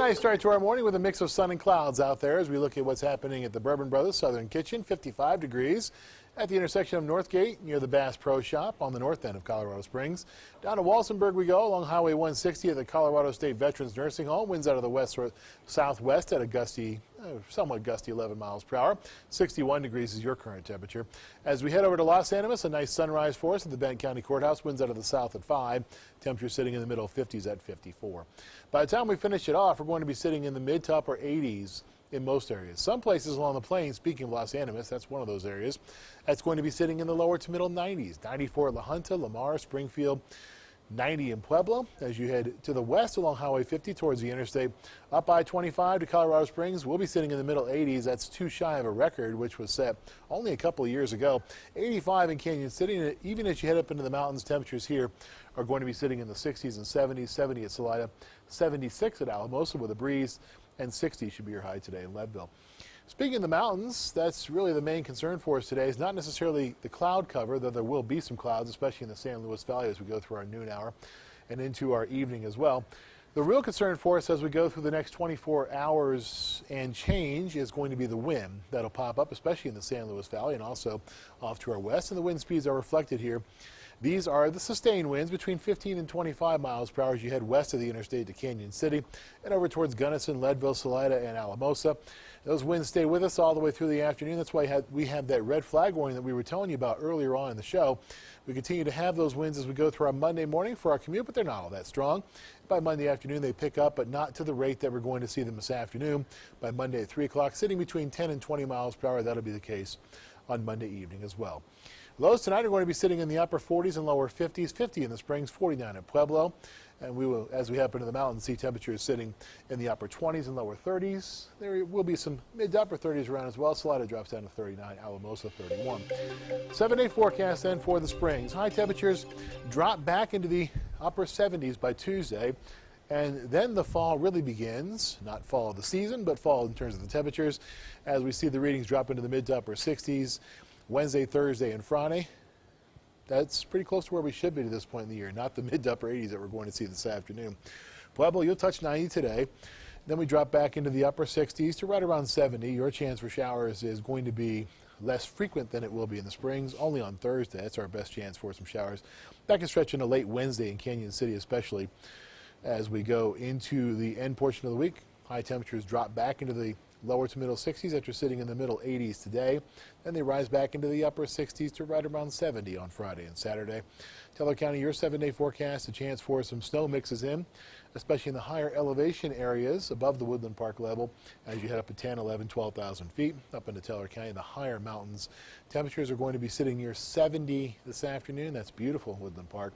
nice start to our morning with a mix of sun and clouds out there as we look at what's happening at the Bourbon Brothers Southern Kitchen. 55 degrees at the intersection of Northgate near the Bass Pro Shop on the north end of Colorado Springs. Down to Walsenburg we go along Highway 160 at the Colorado State Veterans Nursing Home. Winds out of the west or southwest at a gusty, somewhat gusty 11 miles per hour. 61 degrees is your current temperature. As we head over to Los Animas, a nice sunrise for us at the Benton County Courthouse. Winds out of the south at 5. Temperature sitting in the middle 50s at 54. By the time we finish it off, we're going to be sitting in the mid to upper 80s in most areas. Some places along the plains, speaking of Los Animas, that's one of those areas, that's going to be sitting in the lower to middle 90s. 94 at La Junta, Lamar, Springfield, 90 in Pueblo. As you head to the west along Highway 50 towards the interstate, up I-25 to Colorado Springs, we'll be sitting in the middle 80s. That's too shy of a record, which was set only a couple of years ago. 85 in Canyon City, and even as you head up into the mountains, temperatures here are going to be sitting in the 60s and 70s. 70 at Salida, 76 at Alamosa with a breeze, and 60 should be your high today in Leadville. Speaking of the mountains, that's really the main concern for us today. It's not necessarily the cloud cover, though there will be some clouds, especially in the San Luis Valley as we go through our noon hour and into our evening as well. The real concern for us as we go through the next 24 hours and change is going to be the wind that'll pop up, especially in the San Luis Valley and also off to our west. And the wind speeds are reflected here. These are the sustained winds between 15 and 25 miles per hour as you head west of the interstate to Canyon City and over towards Gunnison, Leadville, Salida, and Alamosa. Those winds stay with us all the way through the afternoon. That's why we have that red flag warning that we were telling you about earlier on in the show. We continue to have those winds as we go through our Monday morning for our commute, but they're not all that strong. By Monday afternoon, they pick up, but not to the rate that we're going to see them this afternoon. By Monday at 3 o'clock, sitting between 10 and 20 miles per hour. That'll be the case on Monday evening as well. Lows tonight are going to be sitting in the upper 40s and lower 50s, 50 in the Springs, 49 at Pueblo. And we will, as we head up into the mountains, see temperatures sitting in the upper 20s and lower 30s. There will be some mid to upper 30s around as well. Salida drops down to 39, Alamosa 31. 7-day forecast then for the Springs. High temperatures drop back into the upper 70s by Tuesday. And then the fall really begins, not fall of the season, but fall in terms of the temperatures, as we see the readings drop into the mid to upper 60s. Wednesday, Thursday, and Friday. That's pretty close to where we should be to this point in the year, not the mid to upper 80s that we're going to see this afternoon. Pueblo, you'll touch 90 today. Then we drop back into the upper 60s to right around 70. Your chance for showers is going to be less frequent than it will be in the Springs, only on Thursday. That's our best chance for some showers. That can stretch into late Wednesday in Canyon City, especially as we go into the end portion of the week. High temperatures drop back into the lower to middle 60s after sitting in the middle 80s today. Then they rise back into the upper 60s to right around 70 on Friday and Saturday. Teller County, your 7-day forecast, a chance for some snow mixes in, especially in the higher elevation areas above the Woodland Park level as you head up to 10, 11, 12,000 feet up into Teller County. The higher mountains, temperatures are going to be sitting near 70 this afternoon. That's beautiful, Woodland Park,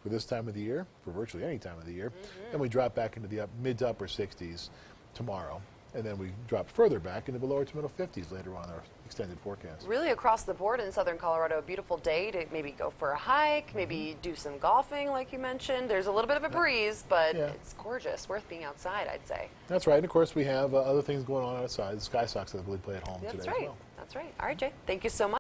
for this time of the year, for virtually any time of the year. And we drop back into the mid to upper 60s tomorrow. And then we drop further back into the lower to middle 50s later on in our extended forecast. Really across the board in southern Colorado, a beautiful day to maybe go for a hike, maybe do some golfing like you mentioned. There's a little bit of a breeze, but it's gorgeous, worth being outside, I'd say. That's right. And of course, we have other things going on outside. The Sky Sox, I believe, play at home today as well. That's right. All right, Jay. Thank you so much.